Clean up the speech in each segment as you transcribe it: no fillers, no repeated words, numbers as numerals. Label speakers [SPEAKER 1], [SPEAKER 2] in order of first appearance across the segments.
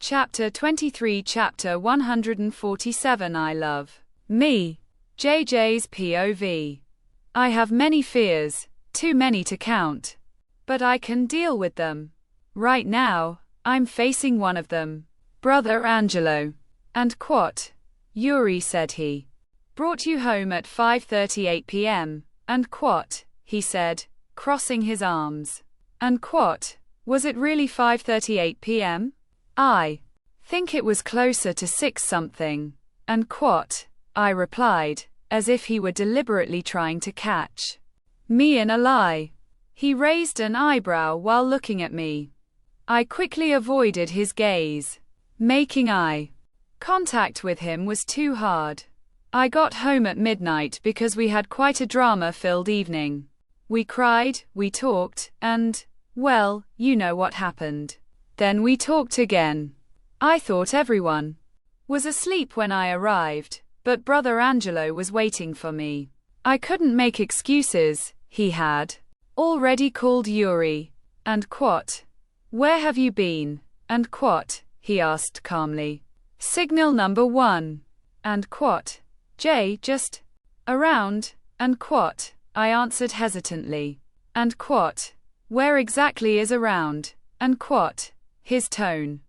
[SPEAKER 1] Chapter 23 Chapter 147 I love me. JJ's POV. I have many fears, too many to count. But I can deal with them. Right now, I'm facing one of them. Brother Angelo. And quat. Yuri said he brought you home at 5:38 p.m. And quat, he said, crossing his arms. And quat, was it really 5:38 p.m.? I think it was closer to 6 something. And quat, I replied, as if he were deliberately trying to catch me in a lie. He raised an eyebrow while looking at me. I quickly avoided his gaze. Making eye contact with him was too hard. I got home at midnight because we had quite a drama-filled evening. We cried, we talked, and, well, you know what happened. Then we talked again. I thought everyone was asleep when I arrived, but Brother Angelo was waiting for me. I couldn't make excuses. He had already called Yuri. And quat, where have you been? And quat, he asked calmly. Signal number 1. And quat, J, just around. And quat, I answered hesitantly. And quat, where exactly is around? And quat, his tone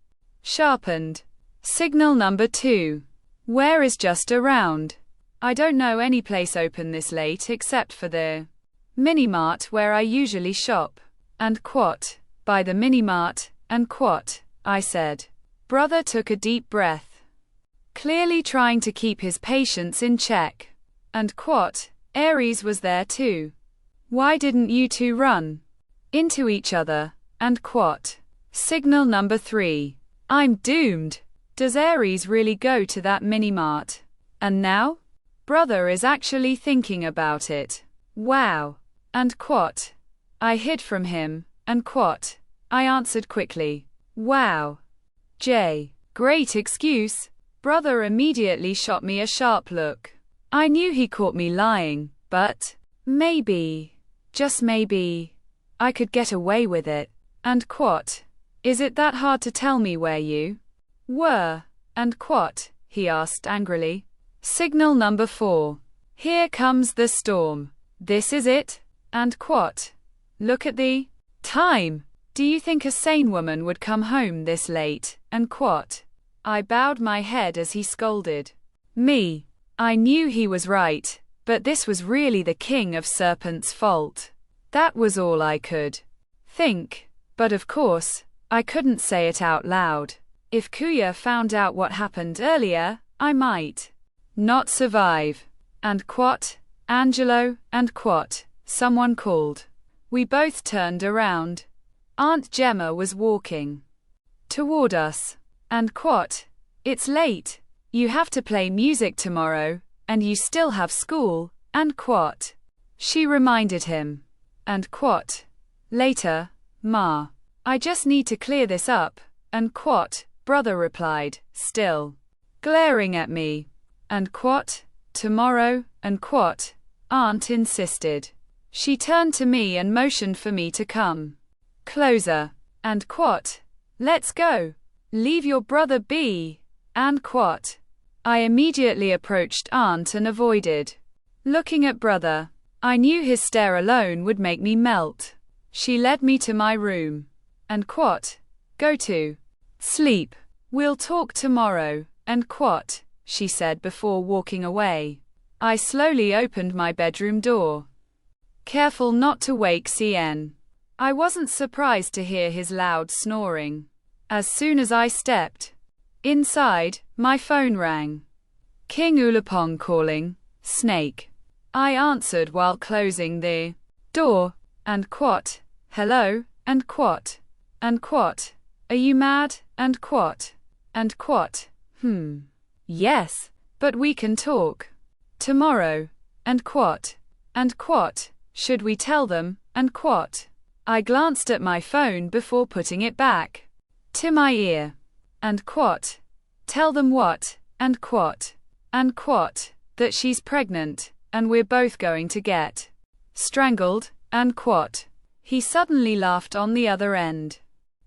[SPEAKER 1] sharpened. Signal number 2. Where is just around? I don't know any place open this late except for the mini-mart where I usually shop. And quat, by the mini-mart. And quat, I said. Brother took a deep breath, clearly trying to keep his patience in check. And quat, Aries was there too. Why didn't you two run into each other? And quat. Signal number 3. I'm doomed. Does Aries really go to that mini-mart? And now? Brother is actually thinking about it. Wow. And quat. I hid from him. And quat. I answered quickly. Wow. J. Great excuse. Brother immediately shot me a sharp look. I knew he caught me lying, but maybe, just maybe, I could get away with it. And quat. Is it that hard to tell me where you were? And quat, he asked angrily. Signal number 4. Here comes the storm. This is it? And quat. Look at the time. Do you think a sane woman would come home this late? And quat. I bowed my head as he scolded me. I knew he was right, but this was really the King of Serpents' fault. That was all I could think. But of course, I couldn't say it out loud. If Kuya found out what happened earlier, I might not survive. And quat, Angelo, and quat, someone called. We both turned around. Aunt Gemma was walking toward us. And quat, it's late. You have to play music tomorrow, and you still have school. And quat. She reminded him. And quat. Later, Ma. I just need to clear this up. And quat, brother replied, still glaring at me. And quat, tomorrow. And quat, aunt insisted. She turned to me and motioned for me to come closer. And quat, let's go. Leave your brother be. And quat. I immediately approached aunt and avoided looking at brother. I knew his stare alone would make me melt. She led me to my room. And quat. Go to sleep. We'll talk tomorrow. And quat, she said before walking away. I slowly opened my bedroom door, careful not to wake CN. I wasn't surprised to hear his loud snoring. As soon as I stepped inside, my phone rang. King Ulapong calling. Snake. I answered while closing the door. And quat. Hello. And quat. And quat. Are you mad? And quat. And quat. Yes, but we can talk tomorrow. And quat. And quat. Should we tell them? And quat. I glanced at my phone before putting it back to my ear. And quat. Tell them what? And quat. And quat. That she's pregnant, and we're both going to get strangled. And quat. He suddenly laughed on the other end.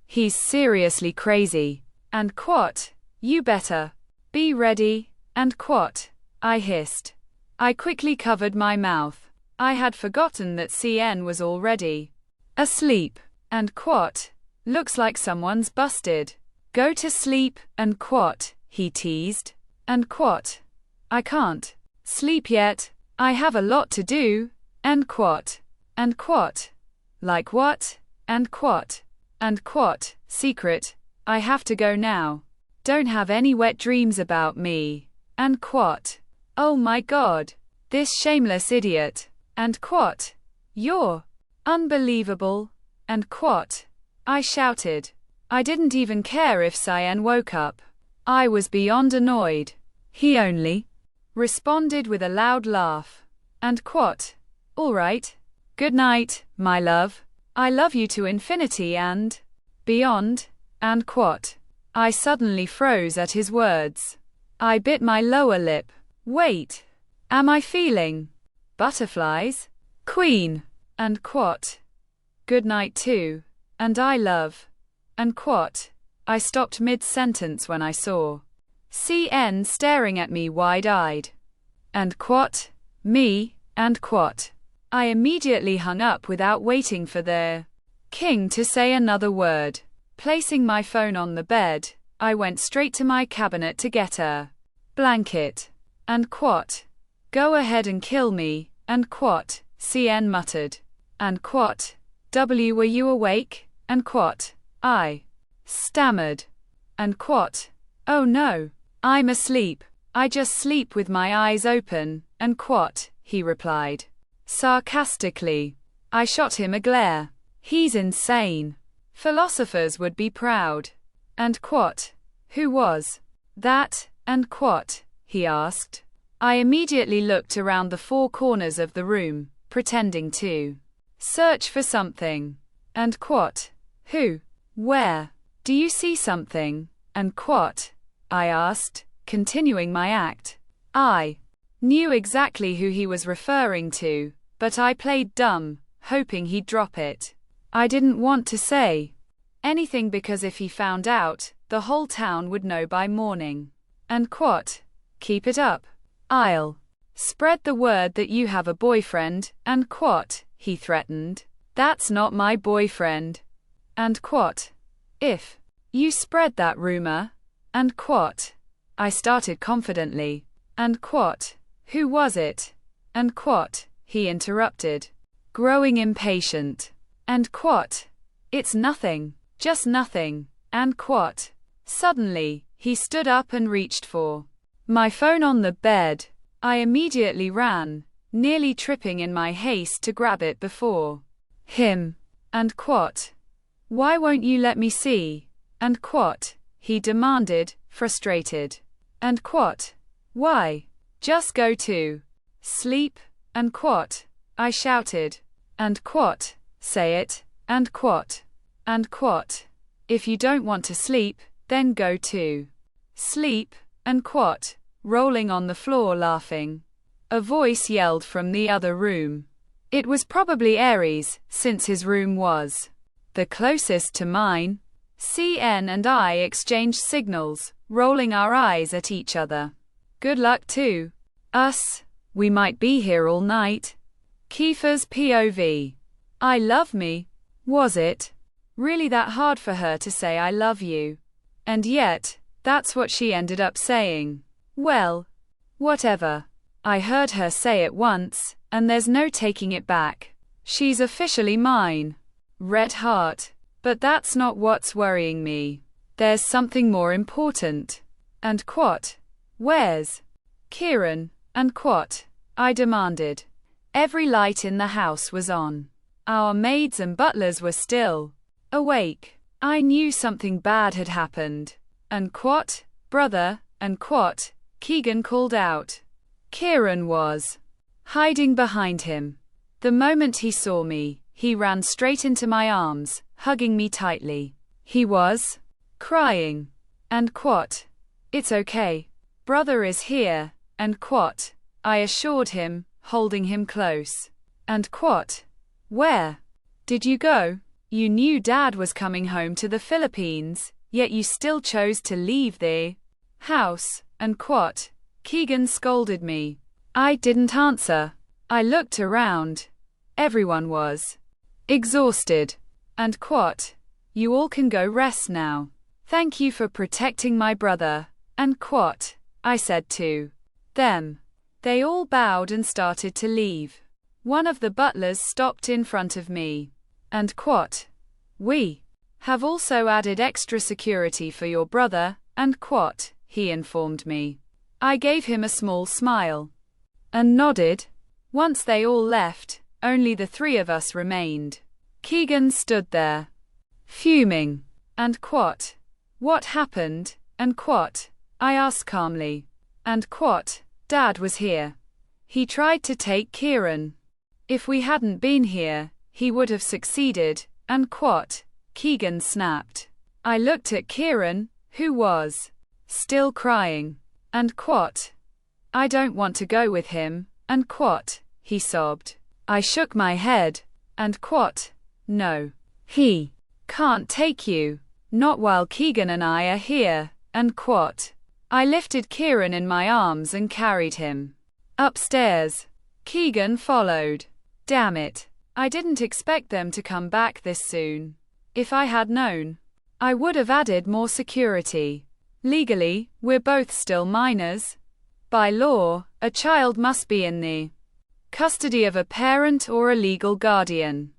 [SPEAKER 1] He's seriously crazy. And quat, you better be ready, and quat, I hissed. I quickly covered my mouth. I had forgotten that CN was already asleep. And quat, looks like someone's busted. Go to sleep, and quat, he teased. And quat, I can't sleep yet, I have a lot to do, and quat. And quat, like what? And quat. And quat, secret, I have to go now. Don't have any wet dreams about me. And quat, oh my god, this shameless idiot. And quat, you're unbelievable. And quat, I shouted. I didn't even care if Cyan woke up. I was beyond annoyed. He only responded with a loud laugh. And quat, all right. Good night, my love. I love you to infinity and beyond. And quat, I suddenly froze at his words. I bit my lower lip. Wait. Am I feeling butterflies? Queen. And quat, good night too. And I love. And quat, I stopped mid-sentence when I saw CN staring at me wide-eyed. And quat, me, and quat. I immediately hung up without waiting for the king to say another word. Placing my phone on the bed, I went straight to my cabinet to get a blanket. And quat, go ahead and kill me. And quat, CN muttered. And quat, W, were you awake? And quat, I stammered. And quat, oh no, I'm asleep. I just sleep with my eyes open. And quat, he replied sarcastically. I shot him a glare. He's insane. Philosophers would be proud. And quat, who was that? And quat, he asked. I immediately looked around the four corners of the room, pretending to search for something. And quat, who? Where? Do you see something? And quat, I asked, continuing my act. I knew exactly who he was referring to, but I played dumb, hoping he'd drop it. I didn't want to say anything because if he found out, the whole town would know by morning. And quat, keep it up. I'll spread the word that you have a boyfriend. And quat, he threatened. That's not my boyfriend. And quat, if you spread that rumor. And quat, I started confidently. And quat, who was it? And quat, he interrupted, growing impatient. And quat, it's nothing, just nothing. And quat, suddenly, he stood up and reached for my phone on the bed. I immediately ran, nearly tripping in my haste to grab it before him. And quat, why won't you let me see? And quat, he demanded, frustrated. And quat, why? Just go to sleep. And quat, I shouted. And quat, say it. And quat. And quat, if you don't want to sleep, then go to sleep. And quat, rolling on the floor laughing. A voice yelled from the other room. It was probably Aries, since his room was the closest to mine. CN and I exchanged signals, rolling our eyes at each other. Good luck to us. We might be here all night. Kiefer's POV. I love me. Was it really that hard for her to say I love you? And yet, that's what she ended up saying. Well, whatever. I heard her say it once, and there's no taking it back. She's officially mine. Red heart. But that's not what's worrying me. There's something more important. And quat, where's Kieran? And quat, I demanded. Every light in the house was on. Our maids and butlers were still awake. I knew something bad had happened. And quat, brother. And quat, Keegan called out. Kieran was hiding behind him. The moment he saw me, he ran straight into my arms, hugging me tightly. He was crying. And quat, it's okay. Brother is here. And quat, I assured him, holding him close. And quat, where did you go? You knew Dad was coming home to the Philippines. yet you still chose to leave the house, and quat. Keegan scolded me. I didn't answer. I looked around. Everyone was exhausted. And quat. You all can go rest now. Thank you for protecting my brother. And quat. I said to them. They all bowed and started to leave. One of the butlers stopped in front of me. And quat. We have also added extra security for your brother, and quat, he informed me. I gave him a small smile and nodded. Once they all left, only the three of us remained. Keegan stood there, fuming. And quat. What happened? And quat. I asked calmly. And quat. Dad was here. He tried to take Kieran. If we hadn't been here, he would have succeeded. And quat. Keegan snapped. I looked at Kieran, who was still crying. And quat. I don't want to go with him. And quat. He sobbed. I shook my head. And quat. No. He can't take you. Not while Keegan and I are here. And quat. I lifted Kieran in my arms and carried him upstairs. Keegan followed. Damn it. I didn't expect them to come back this soon. If I had known, I would have added more security. Legally, we're both still minors. By law, a child must be in the custody of a parent or a legal guardian.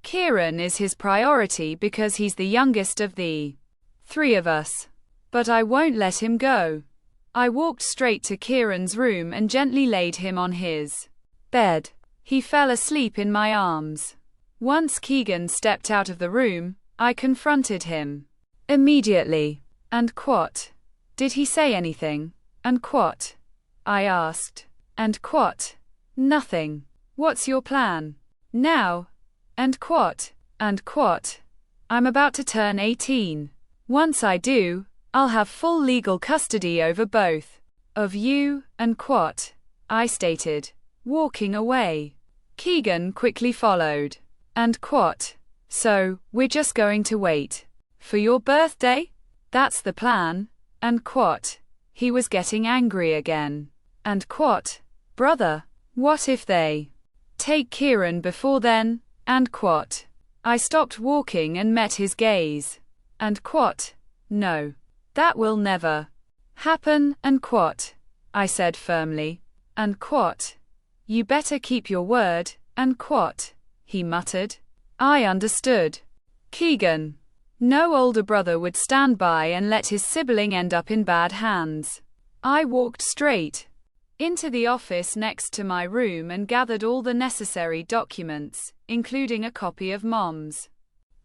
[SPEAKER 1] Kieran is his priority because he's the youngest of the three of us. But I won't let him go. I walked straight to Kieran's room and gently laid him on his bed. He fell asleep in my arms. Once Keegan stepped out of the room, I confronted him immediately. And quat. Did he say anything? And quat. I asked. And quat. Nothing. What's your plan now? And quat. And quat. I'm about to turn 18. Once I do, I'll have full legal custody over both of you. And quat. I stated, walking away. Keegan quickly followed. And quat. So, we're just going to wait for your birthday? That's the plan. And quat. He was getting angry again. And quat. Brother, what if they take Kieran before then? And quat. I stopped walking and met his gaze. And quat. No. That will never happen. And quat. I said firmly. And quat. You better keep your word. And quat. He muttered. I understood. Keegan. No older brother would stand by and let his sibling end up in bad hands. I walked straight into the office next to my room and gathered all the necessary documents, including a copy of Mom's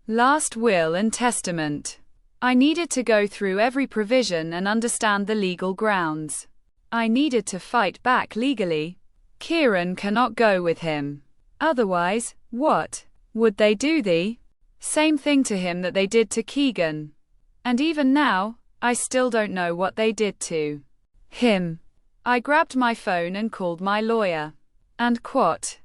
[SPEAKER 1] last will and testament. I needed to go through every provision and understand the legal grounds. I needed to fight back legally. Kieran cannot go with him. Otherwise, what would they do? The same thing to him that they did to Keegan. And even now, I still don't know what they did to him. I grabbed my phone and called my lawyer. And quat.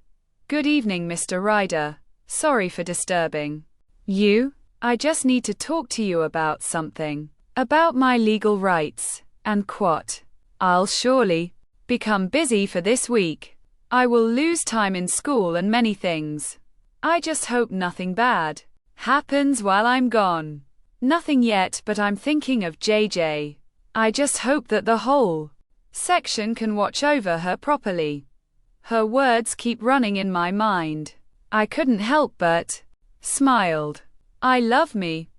[SPEAKER 1] Good evening, Mr. Ryder. Sorry for disturbing you. I just need to talk to you about something. About my legal rights. And quat. I'll surely become busy for this week. I will lose time in school and many things. I just hope nothing bad happens while I'm gone. Nothing yet, but I'm thinking of JJ. I just hope that the whole section can watch over her properly. Her words keep running in my mind. I couldn't help but smiled. I love me.